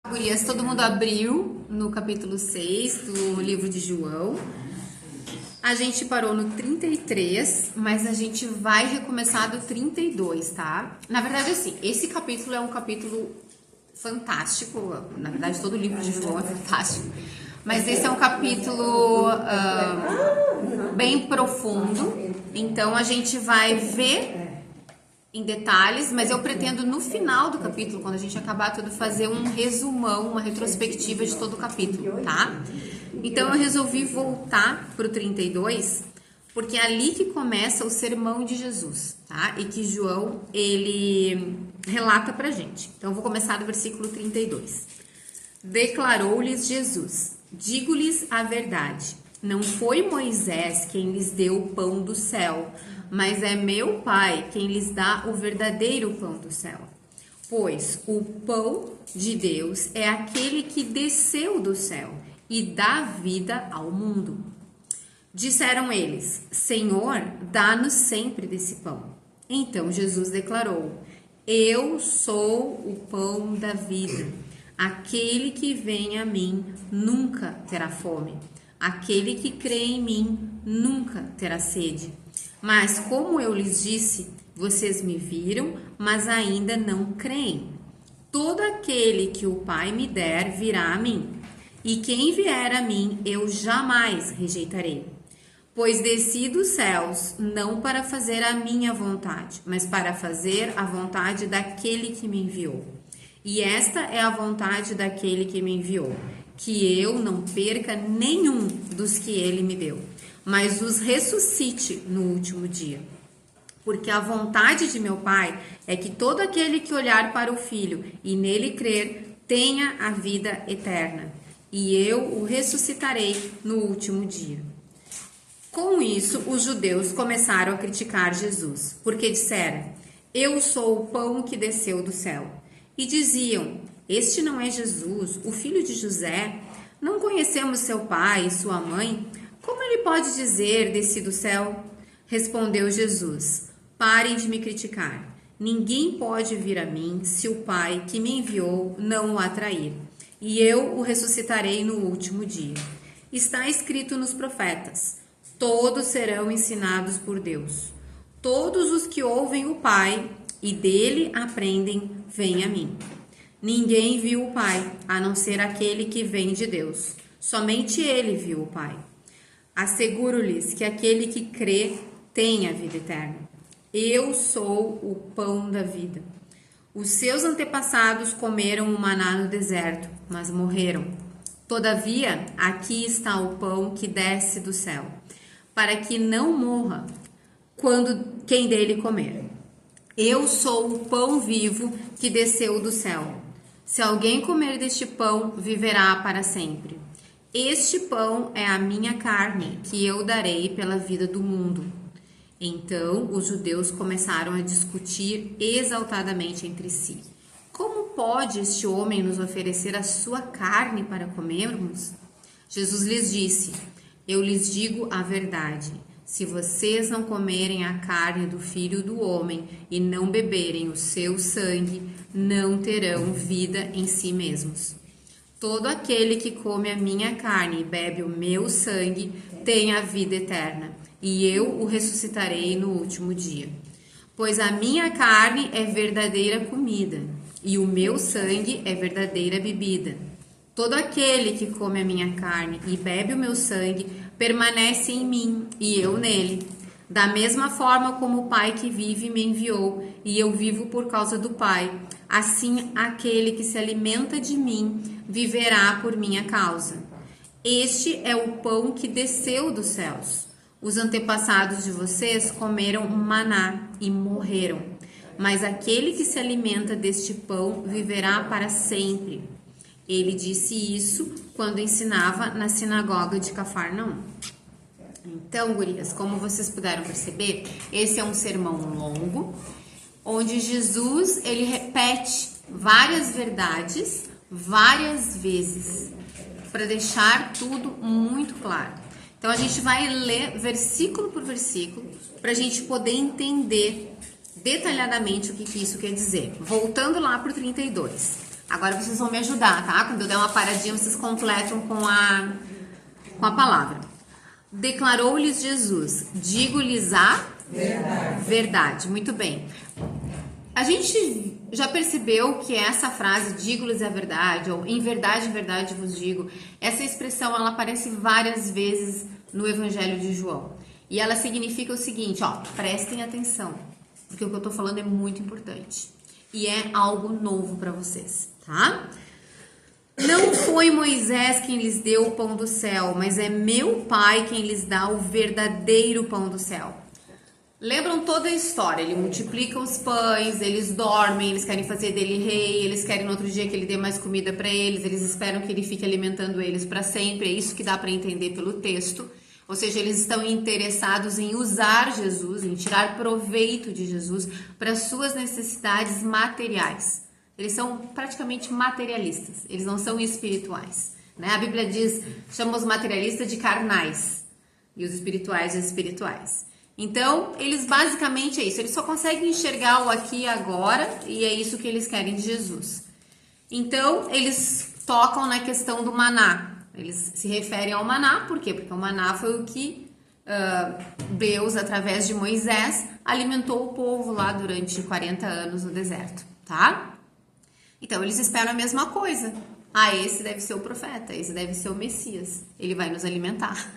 Gurias, todo mundo abriu no capítulo 6 do livro de João. A gente parou no 33, mas a gente vai recomeçar do 32, tá? Na verdade, assim, esse capítulo é um capítulo fantástico. Na verdade, todo o livro de João é fantástico. Mas esse é um capítulo bem profundo. Então, a gente vai ver em detalhes, mas eu pretendo no final do capítulo, quando a gente acabar tudo, fazer um resumão, uma retrospectiva de todo o capítulo, tá? Então eu resolvi voltar pro 32, porque é ali que começa o sermão de Jesus, tá? E que João, ele relata pra gente. Então eu vou começar do versículo 32. Declarou-lhes Jesus: digo-lhes a verdade, não foi Moisés quem lhes deu o pão do céu, mas é meu Pai quem lhes dá o verdadeiro pão do céu. Pois o pão de Deus é aquele que desceu do céu e dá vida ao mundo. Disseram eles: Senhor, dá-nos sempre desse pão. Então Jesus declarou: Eu sou o pão da vida. Aquele que vem a mim nunca terá fome. Aquele que crê em mim nunca terá sede. Mas como eu lhes disse, vocês me viram, mas ainda não creem. Todo aquele que o Pai me der virá a mim, e quem vier a mim eu jamais rejeitarei. Pois desci dos céus não para fazer a minha vontade, mas para fazer a vontade daquele que me enviou. E esta é a vontade daquele que me enviou, que eu não perca nenhum dos que ele me deu, mas os ressuscite no último dia. Porque a vontade de meu Pai é que todo aquele que olhar para o Filho e nele crer tenha a vida eterna, e eu o ressuscitarei no último dia. Com isso, os judeus começaram a criticar Jesus, porque disseram: Eu sou o pão que desceu do céu. E diziam: Este não é Jesus, o filho de José? Não conhecemos seu pai e sua mãe? Como ele pode dizer, desci do céu? Respondeu Jesus: Parem de me criticar. Ninguém pode vir a mim se o Pai que me enviou não o atrair. E eu o ressuscitarei no último dia. Está escrito nos profetas: todos serão ensinados por Deus. Todos os que ouvem o Pai e dele aprendem, vêm a mim. Ninguém viu o Pai, a não ser aquele que vem de Deus. Somente ele viu o Pai. Asseguro-lhes que aquele que crê tem a vida eterna. Eu sou o pão da vida. Os seus antepassados comeram o maná no deserto, mas morreram. Todavia, aqui está o pão que desce do céu, para que não morra quem dele comer. Eu sou o pão vivo que desceu do céu. Se alguém comer deste pão, viverá para sempre. Este pão é a minha carne, que eu darei pela vida do mundo. Então os judeus começaram a discutir exaltadamente entre si: Como pode este homem nos oferecer a sua carne para comermos? Jesus lhes disse: Eu lhes digo a verdade. Se vocês não comerem a carne do Filho do Homem e não beberem o seu sangue, não terão vida em si mesmos. Todo aquele que come a minha carne e bebe o meu sangue tem a vida eterna, e eu o ressuscitarei no último dia. Pois a minha carne é verdadeira comida, e o meu sangue é verdadeira bebida. Todo aquele que come a minha carne e bebe o meu sangue permanece em mim e eu nele. Da mesma forma como o Pai que vive me enviou e eu vivo por causa do Pai, assim aquele que se alimenta de mim viverá por minha causa. Este é o pão que desceu dos céus. Os antepassados de vocês comeram maná e morreram, mas aquele que se alimenta deste pão viverá para sempre. Ele disse isso quando ensinava na sinagoga de Cafarnaum. Então, gurias, como vocês puderam perceber, esse é um sermão longo, onde Jesus, ele repete várias verdades, várias vezes, para deixar tudo muito claro. Então, a gente vai ler versículo por versículo, para a gente poder entender detalhadamente o que isso quer dizer. Voltando lá para o 32. Agora vocês vão me ajudar, tá? Quando eu der uma paradinha, vocês completam com a palavra. Declarou-lhes Jesus, digo-lhes a verdade. Muito bem. A gente já percebeu que essa frase, digo-lhes a verdade, ou em verdade vos digo, essa expressão, ela aparece várias vezes no Evangelho de João. E ela significa o seguinte, ó, prestem atenção, porque o que eu tô falando é muito importante. E é algo novo para vocês, tá? Não foi Moisés quem lhes deu o pão do céu, mas é meu Pai quem lhes dá o verdadeiro pão do céu. Lembram toda a história, ele multiplica os pães, eles dormem, eles querem fazer dele rei, eles querem no outro dia que ele dê mais comida para eles, eles esperam que ele fique alimentando eles para sempre, é isso que dá para entender pelo texto. Ou seja, eles estão interessados em usar Jesus, em tirar proveito de Jesus para suas necessidades materiais. Eles são praticamente materialistas, eles não são espirituais, né? A Bíblia diz, chama os materialistas de carnais e os espirituais de espirituais. Então, eles basicamente é isso, eles só conseguem enxergar o aqui e agora e é isso que eles querem de Jesus. Então, eles tocam na questão do maná, eles se referem ao maná, por quê? Porque o maná foi o que Deus, através de Moisés, alimentou o povo lá durante 40 anos no deserto, tá? Então, eles esperam a mesma coisa. Ah, esse deve ser o profeta, esse deve ser o Messias, ele vai nos alimentar,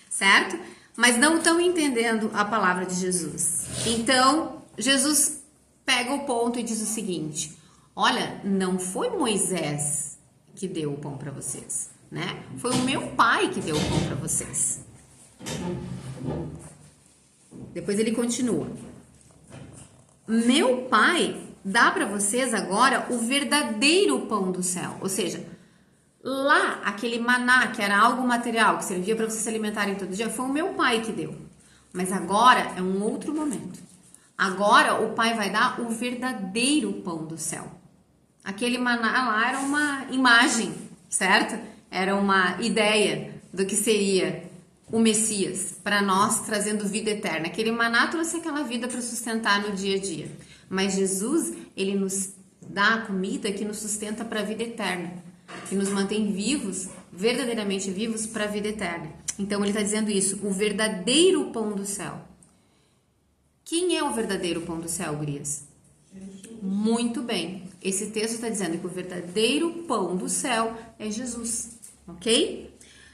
certo? Mas não estão entendendo a palavra de Jesus. Então, Jesus pega o ponto e diz o seguinte, olha, não foi Moisés que deu o pão para vocês, né? Foi o meu Pai que deu o pão para vocês. Depois ele continua. Meu Pai dá para vocês agora o verdadeiro pão do céu. Ou seja, lá aquele maná, que era algo material, que servia para vocês se alimentarem todo dia, foi o meu Pai que deu. Mas agora é um outro momento. Agora o Pai vai dar o verdadeiro pão do céu. Aquele maná lá era uma imagem, certo? Era uma ideia do que seria o Messias para nós, trazendo vida eterna. Aquele maná trouxe aquela vida para sustentar no dia a dia. Mas Jesus, ele nos dá a comida que nos sustenta para a vida eterna, que nos mantém vivos, verdadeiramente vivos para a vida eterna. Então ele está dizendo isso, o verdadeiro pão do céu. Quem é o verdadeiro pão do céu, gurias? Jesus. Muito bem. Esse texto está dizendo que o verdadeiro pão do céu é Jesus, ok?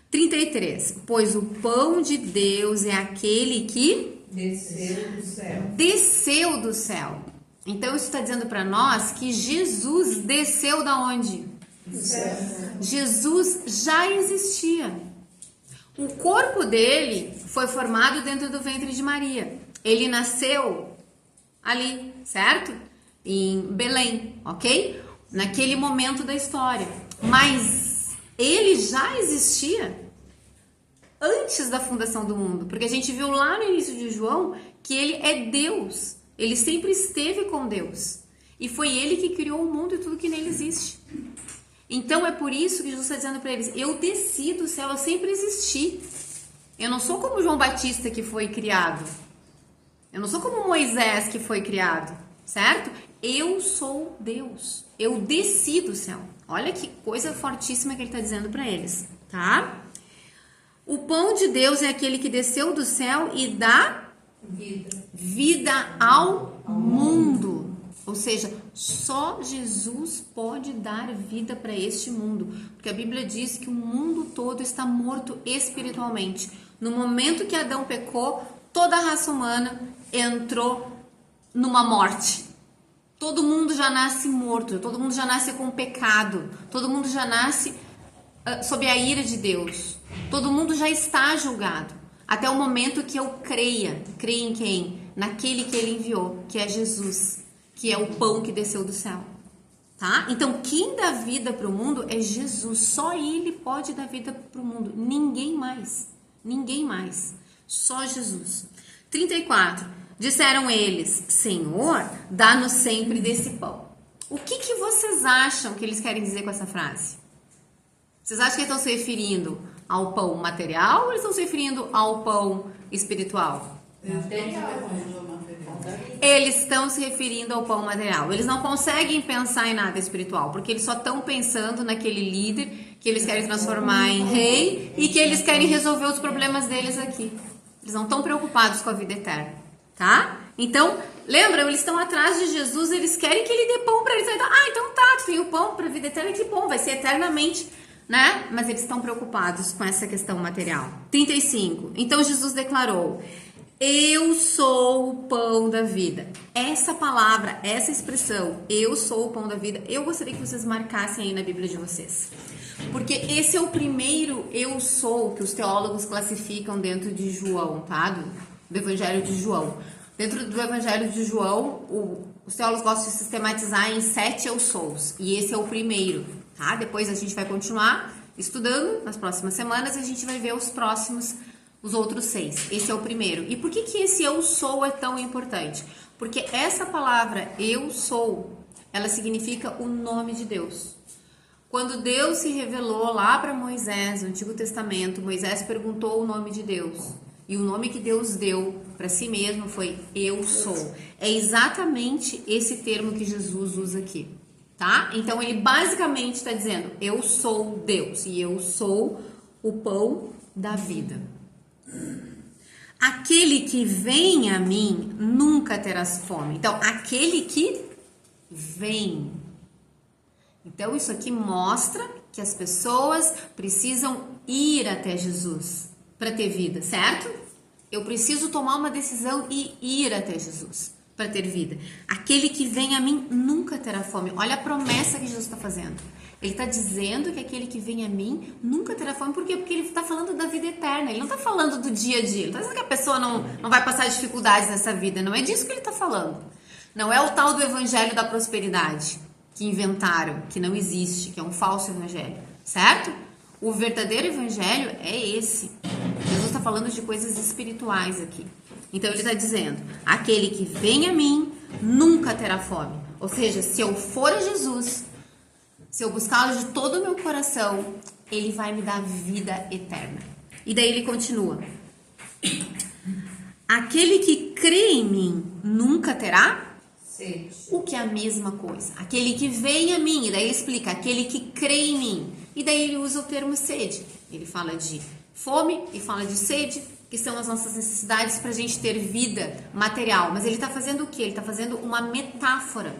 33. Pois o pão de Deus é aquele que desceu do céu. Desceu do céu. Então isso está dizendo para nós que Jesus desceu da onde? Do céu. Jesus já existia. O corpo dele foi formado dentro do ventre de Maria. Ele nasceu ali, certo? Em Belém, ok? Naquele momento da história. Mas ele já existia antes da fundação do mundo. Porque a gente viu lá no início de João que ele é Deus. Ele sempre esteve com Deus. E foi ele que criou o mundo e tudo que nele existe. Então é por isso que Jesus está dizendo para eles, eu desci do céu, eu sempre existi. Eu não sou como João Batista que foi criado. Eu não sou como Moisés que foi criado, certo? Eu sou Deus. Eu desci do céu. Olha que coisa fortíssima que ele está dizendo para eles, tá? O pão de Deus é aquele que desceu do céu e dá vida ao mundo. Ou seja, só Jesus pode dar vida para este mundo. Porque a Bíblia diz que o mundo todo está morto espiritualmente. No momento que Adão pecou, toda a raça humana entrou numa morte. Todo mundo já nasce morto, todo mundo já nasce com pecado, todo mundo já nasce sob a ira de Deus. Todo mundo já está julgado. Até o momento que eu creia em quem? Naquele que ele enviou, que é Jesus, que é o pão que desceu do céu. Tá? Então, quem dá vida para o mundo é Jesus. Só ele pode dar vida para o mundo. Ninguém mais. Ninguém mais. Só Jesus. 34. Disseram eles, Senhor, dá-nos sempre desse pão. O que vocês acham que eles querem dizer com essa frase? Vocês acham que eles estão se referindo ao pão material ou eles estão se referindo ao pão espiritual? Material. Eles estão se referindo ao pão material. Eles não conseguem pensar em nada espiritual, porque eles só estão pensando naquele líder que eles querem transformar em rei e que eles querem resolver os problemas deles aqui. Eles não estão preocupados com a vida eterna, tá? Então, lembra, eles estão atrás de Jesus, eles querem que ele dê pão para eles. Então tá, tu tem o pão para a vida eterna, que bom, vai ser eternamente, né? Mas eles estão preocupados com essa questão material. 35. Então Jesus declarou: eu sou o pão da vida. Essa palavra, essa expressão, eu sou o pão da vida, eu gostaria que vocês marcassem aí na Bíblia de vocês. Porque esse é o primeiro eu sou que os teólogos classificam dentro de João, tá? Do Evangelho de João. Dentro do Evangelho de João, os teólogos gostam de sistematizar em 7 eu sous. E esse é o primeiro, tá? Depois a gente vai continuar estudando nas próximas semanas e a gente vai ver os outros 6. Esse é o primeiro. E por que esse eu sou é tão importante? Porque essa palavra eu sou, ela significa o nome de Deus. Quando Deus se revelou lá para Moisés, no Antigo Testamento, Moisés perguntou o nome de Deus. E o nome que Deus deu para si mesmo foi eu sou. É exatamente esse termo que Jesus usa aqui, tá? Então ele basicamente está dizendo: eu sou Deus e eu sou o pão da vida. Aquele que vem a mim nunca terá fome. Então, aquele que vem. Então, isso aqui mostra que as pessoas precisam ir até Jesus para ter vida, certo? Eu preciso tomar uma decisão e ir até Jesus para ter vida. Aquele que vem a mim nunca terá fome. Olha a promessa que Jesus está fazendo. Ele está dizendo que aquele que vem a mim nunca terá fome. Por quê? Porque ele está falando da vida eterna. Ele não está falando do dia a dia. Ele está dizendo que a pessoa não vai passar dificuldades nessa vida. Não é disso que ele está falando. Não é o tal do evangelho da prosperidade que inventaram, que não existe, que é um falso evangelho, certo? O verdadeiro evangelho é esse. Jesus está falando de coisas espirituais aqui. Então ele está dizendo: aquele que vem a mim nunca terá fome. Ou seja, se eu for a Jesus, se eu buscá-lo de todo o meu coração, ele vai me dar vida eterna. E daí ele continua: aquele que crê em mim nunca terá sede. O que é a mesma coisa. Aquele que vem a mim, e daí ele explica: aquele que crê em mim. E daí ele usa o termo sede. Ele fala de fome e fala de sede, que são as nossas necessidades para a gente ter vida material. Mas ele está fazendo o quê? Ele está fazendo uma metáfora,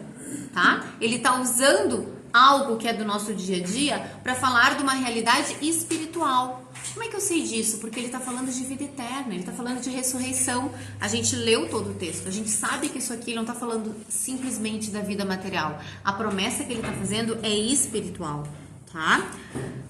tá? Ele está usando algo que é do nosso dia a dia para falar de uma realidade espiritual. Como é que eu sei disso? Porque ele está falando de vida eterna, ele está falando de ressurreição. A gente leu todo o texto, a gente sabe que isso aqui não está falando simplesmente da vida material. A promessa que ele está fazendo é espiritual, tá?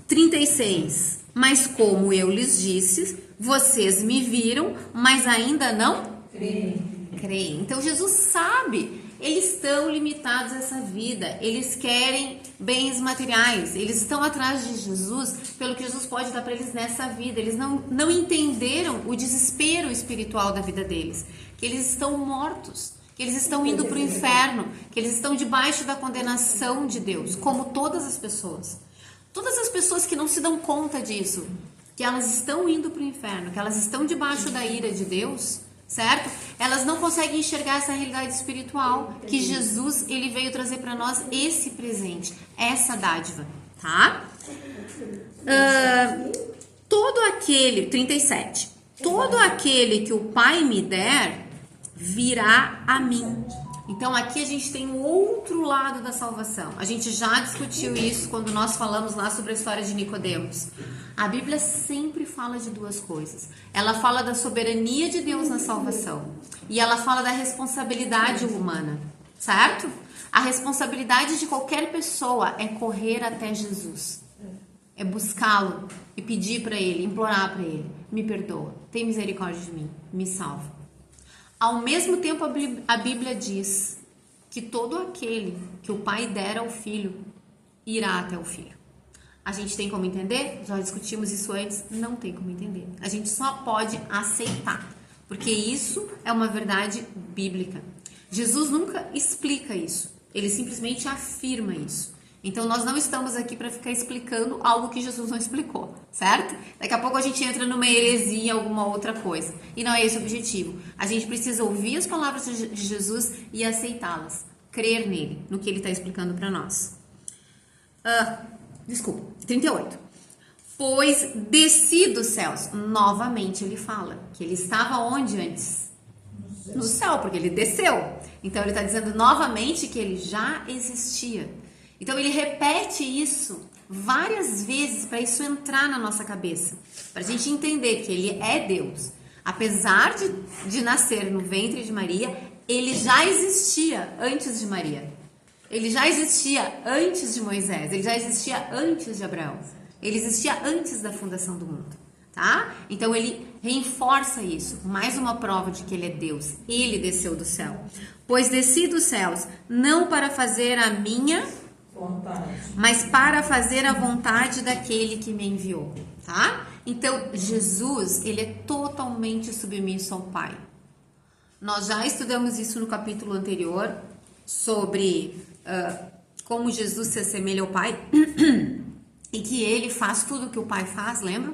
36. Mas como eu lhes disse, vocês me viram, mas ainda não creem. Então Jesus sabe. Eles estão limitados a essa vida, eles querem bens materiais, eles estão atrás de Jesus pelo que Jesus pode dar para eles nessa vida. Eles não entenderam o desespero espiritual da vida deles, que eles estão mortos, que eles estão indo para o inferno, que eles estão debaixo da condenação de Deus, como todas as pessoas. Todas as pessoas que não se dão conta disso, que elas estão indo para o inferno, que elas estão debaixo da ira de Deus, certo? Elas não conseguem enxergar essa realidade espiritual que Jesus ele veio trazer para nós, esse presente, essa dádiva, tá? Todo aquele, 37, todo aquele que o Pai me der virá a mim. Então aqui a gente tem o outro lado da salvação. A gente já discutiu isso quando nós falamos lá sobre a história de Nicodemos. A Bíblia sempre fala de duas coisas. Ela fala da soberania de Deus na salvação e ela fala da responsabilidade humana, certo? A responsabilidade de qualquer pessoa é correr até Jesus, é buscá-lo e pedir para ele, implorar para ele: me perdoa, tem misericórdia de mim, me salva. Ao mesmo tempo, a Bíblia diz que todo aquele que o Pai der ao Filho irá até o Filho. A gente tem como entender? Já discutimos isso antes, não tem como entender. A gente só pode aceitar, porque isso é uma verdade bíblica. Jesus nunca explica isso, ele simplesmente afirma isso. Então, nós não estamos aqui para ficar explicando algo que Jesus não explicou, certo? Daqui a pouco a gente entra numa heresia, alguma outra coisa. E não é esse o objetivo. A gente precisa ouvir as palavras de Jesus e aceitá-las. Crer nele, no que ele está explicando para nós. 38. Pois desci dos céus. Novamente ele fala que ele estava onde antes? No céu, porque ele desceu. Então, ele está dizendo novamente que ele já existia. Então, ele repete isso várias vezes para isso entrar na nossa cabeça. Para a gente entender que ele é Deus. Apesar de nascer no ventre de Maria, ele já existia antes de Maria. Ele já existia antes de Moisés. Ele já existia antes de Abraão. Ele existia antes da fundação do mundo. Tá? Então, ele reforça isso. Mais uma prova de que ele é Deus. Ele desceu do céu. Pois desci dos céus, não para fazer a minha vontade, mas para fazer a vontade daquele que me enviou, tá? Então, Jesus, ele é totalmente submisso ao Pai. Nós já estudamos isso no capítulo anterior, sobre como Jesus se assemelha ao Pai, e que ele faz tudo o que o Pai faz, lembra?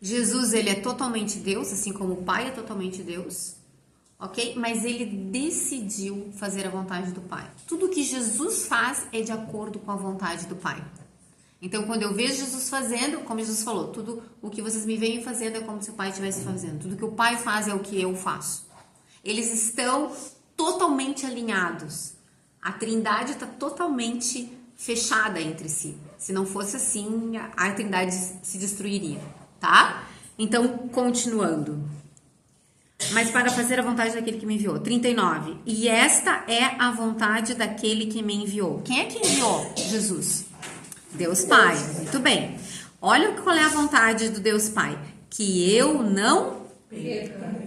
Jesus, ele é totalmente Deus, assim como o Pai é totalmente Deus. Ok? Mas ele decidiu fazer a vontade do Pai. Tudo que Jesus faz é de acordo com a vontade do Pai. Então, quando eu vejo Jesus fazendo, como Jesus falou, tudo o que vocês me veem fazendo é como se o Pai estivesse fazendo. Tudo que o Pai faz é o que eu faço. Eles estão totalmente alinhados. A Trindade está totalmente fechada entre si. Se não fosse assim, a Trindade se destruiria, tá? Então, continuando. Mas para fazer a vontade daquele que me enviou. 39. E esta é a vontade daquele que me enviou. Quem é que enviou? Jesus. Deus Pai. Muito bem. Olha qual é a vontade do Deus Pai. Que eu não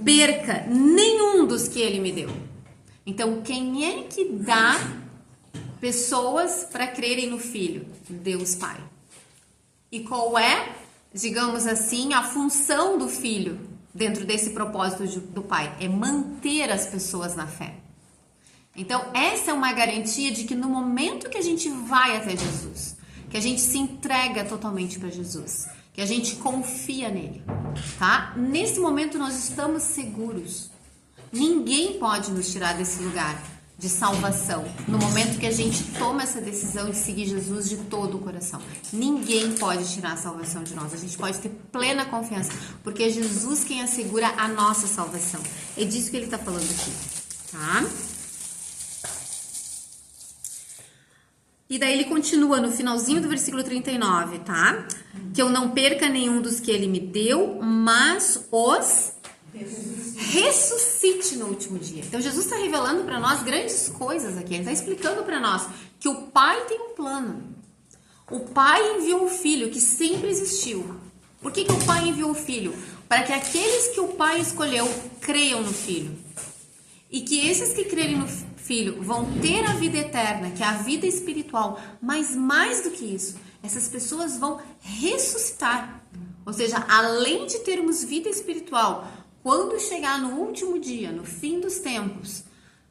perca nenhum dos que ele me deu. Então, quem é que dá pessoas para crerem no Filho? Deus Pai. E qual é, digamos assim, a função do Filho dentro desse propósito do Pai? É manter as pessoas na fé. Então, essa é uma garantia de que no momento que a gente vai até Jesus, que a gente se entrega totalmente para Jesus, que a gente confia nele, tá? Nesse momento nós estamos seguros. Ninguém pode nos tirar desse lugar de salvação, no momento que a gente toma essa decisão de seguir Jesus de todo o coração. Ninguém pode tirar a salvação de nós. A gente pode ter plena confiança, porque é Jesus quem assegura a nossa salvação. É disso que ele está falando aqui, tá? E daí ele continua no finalzinho do versículo 39, tá? Que eu não perca nenhum dos que ele me deu, mas os ressuscite no último dia. Então, Jesus está revelando para nós grandes coisas aqui. Ele está explicando para nós que o Pai tem um plano. O Pai enviou um Filho que sempre existiu. Por que o Pai enviou o Filho? Para que aqueles que o Pai escolheu creiam no Filho. E que esses que crerem no Filho vão ter a vida eterna, que é a vida espiritual. Mas mais do que isso, essas pessoas vão ressuscitar. Ou seja, além de termos vida espiritual, quando chegar no último dia, no fim dos tempos,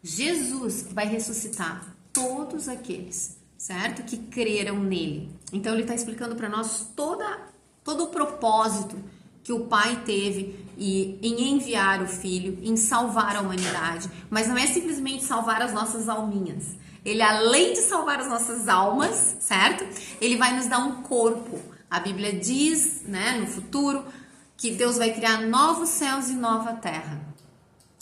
Jesus vai ressuscitar todos aqueles, certo? Que creram nele. Então, ele está explicando para nós todo o propósito que o Pai teve em enviar o Filho, em salvar a humanidade. Mas não é simplesmente salvar as nossas alminhas. Ele, além de salvar as nossas almas, certo? Ele vai nos dar um corpo. A Bíblia diz, né, no futuro, que Deus vai criar novos céus e nova terra.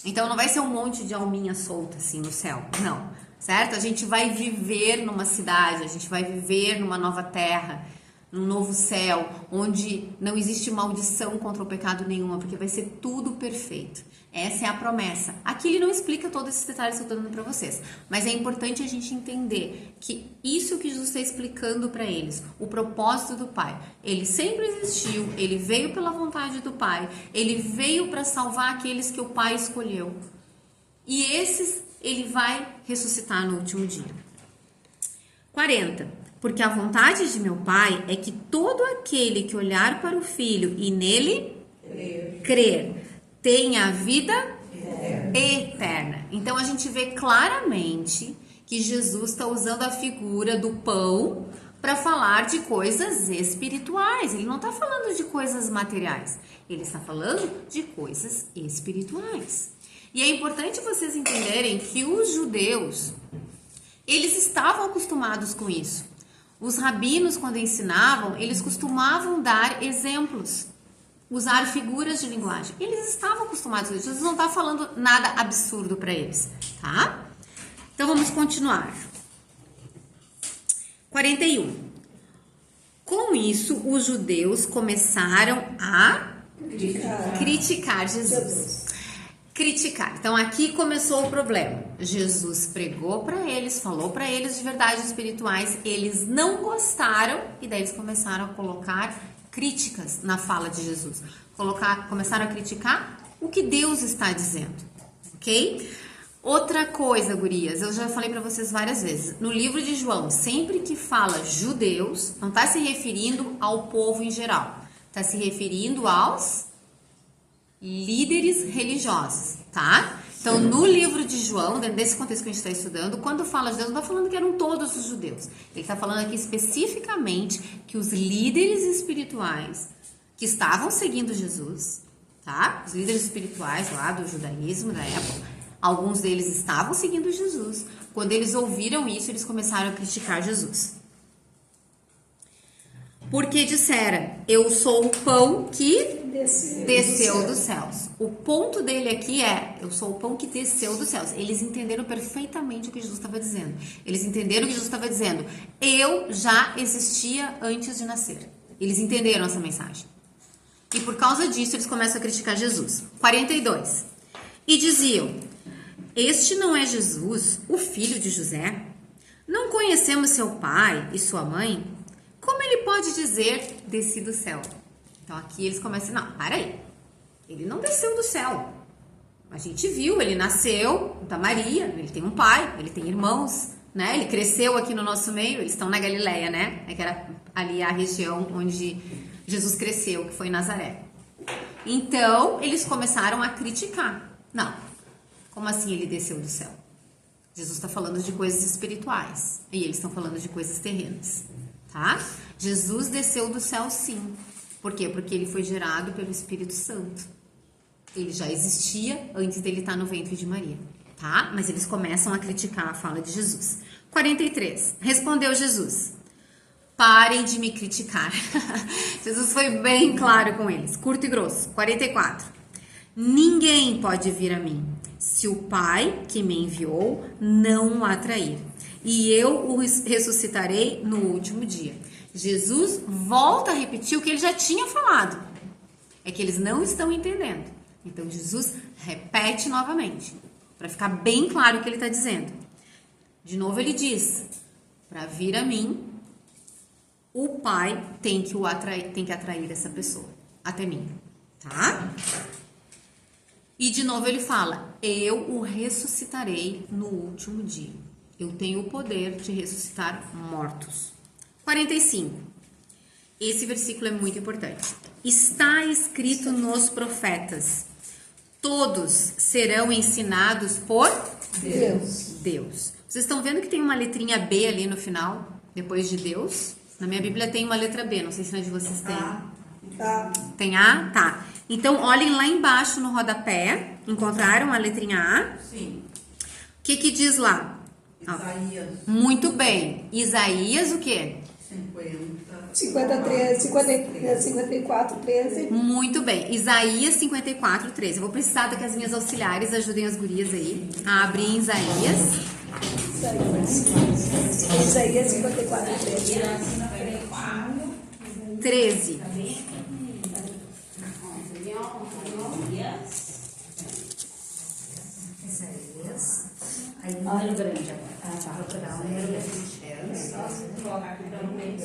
Então não vai ser um monte de alminha solta assim no céu, não, certo? A gente vai viver numa cidade, a gente vai viver numa nova terra, num novo céu, onde não existe maldição contra o pecado nenhuma, porque vai ser tudo perfeito. Essa é a promessa. Aqui ele não explica todos esses detalhes que eu estou dando para vocês, mas é importante a gente entender que isso que Jesus está explicando para eles, o propósito do Pai, ele sempre existiu, ele veio pela vontade do Pai, ele veio para salvar aqueles que o Pai escolheu. E esses ele vai ressuscitar no último dia. 40. Porque a vontade de meu Pai é que todo aquele que olhar para o Filho e nele crer tenha a vida eterna. Então a gente vê claramente que Jesus está usando a figura do pão para falar de coisas espirituais. Ele não está falando de coisas materiais, ele está falando de coisas espirituais. E é importante vocês entenderem que os judeus, eles estavam acostumados com isso. Os rabinos, quando ensinavam, eles costumavam dar exemplos, usar figuras de linguagem. Eles estavam acostumados com isso. Jesus não está falando nada absurdo para eles, tá? Então vamos continuar. 41. Com isso, os judeus começaram a criticar Jesus. Criticar. Então aqui começou o problema. Jesus pregou para eles, falou para eles de verdades espirituais, eles não gostaram e daí eles começaram a colocar críticas na fala de Jesus. Começaram a criticar o que Deus está dizendo, ok? Outra coisa, gurias, eu já falei para vocês várias vezes. No livro de João, sempre que fala judeus, não está se referindo ao povo em geral, está se referindo aos líderes religiosos, tá? Então, no livro de João, dentro desse contexto que a gente está estudando, quando fala judeus, não está falando que eram todos os judeus. Ele está falando aqui especificamente que os líderes espirituais que estavam seguindo Jesus, tá? Os líderes espirituais lá do judaísmo da época, alguns deles estavam seguindo Jesus. Quando eles ouviram isso, eles começaram a criticar Jesus. Porque disseram, eu sou o pão que desceu dos céus. O ponto dele aqui é, eu sou o pão que desceu dos céus. Eles entenderam perfeitamente o que Jesus estava dizendo. Eles entenderam o que Jesus estava dizendo. Eu já existia antes de nascer. Eles entenderam essa mensagem. E por causa disso, eles começam a criticar Jesus. 42. E diziam, este não é Jesus, o filho de José? Não conhecemos seu pai e sua mãe? Como ele pode dizer, desci do céu? Então aqui eles começam, não, para aí. Ele não desceu do céu. A gente viu, ele nasceu da Maria, ele tem um pai, ele tem irmãos, né? Ele cresceu aqui no nosso meio, eles estão na Galileia, né? É que era ali a região onde Jesus cresceu, que foi Nazaré. Então, eles começaram a criticar. Não, como assim ele desceu do céu? Jesus está falando de coisas espirituais e eles estão falando de coisas terrenas. Tá? Jesus desceu do céu sim. Por quê? Porque ele foi gerado pelo Espírito Santo. Ele já existia antes dele estar no ventre de Maria. Tá? Mas eles começam a criticar a fala de Jesus. 43. Respondeu Jesus. Parem de me criticar. Jesus foi bem claro com eles. Curto e grosso. 44. Ninguém pode vir a mim se o Pai que me enviou não o atrair. E eu o ressuscitarei no último dia. Jesus volta a repetir o que ele já tinha falado. É que eles não estão entendendo. Então, Jesus repete novamente, para ficar bem claro o que ele está dizendo. De novo ele diz, para vir a mim, o Pai tem que atrair essa pessoa até mim. Tá? E de novo ele fala, eu o ressuscitarei no último dia. Eu tenho o poder de ressuscitar mortos. 45. Esse versículo é muito importante. Está escrito nos profetas. Todos serão ensinados por Deus. Vocês estão vendo que tem uma letrinha B ali no final, depois de Deus? Na minha Bíblia tem uma letra B, não sei se na de vocês tem. Tá. Tem A? Tá. Então, olhem lá embaixo no rodapé. Encontraram a letrinha A? Sim. O que diz lá? Isaías. Muito bem. Isaías o quê? 54, 13. Muito bem. Isaías 54, 13. Eu vou precisar que as minhas auxiliares ajudem as gurias aí a abrir em Isaías. Isaías 54, 13. Olha o grande agora. Tá.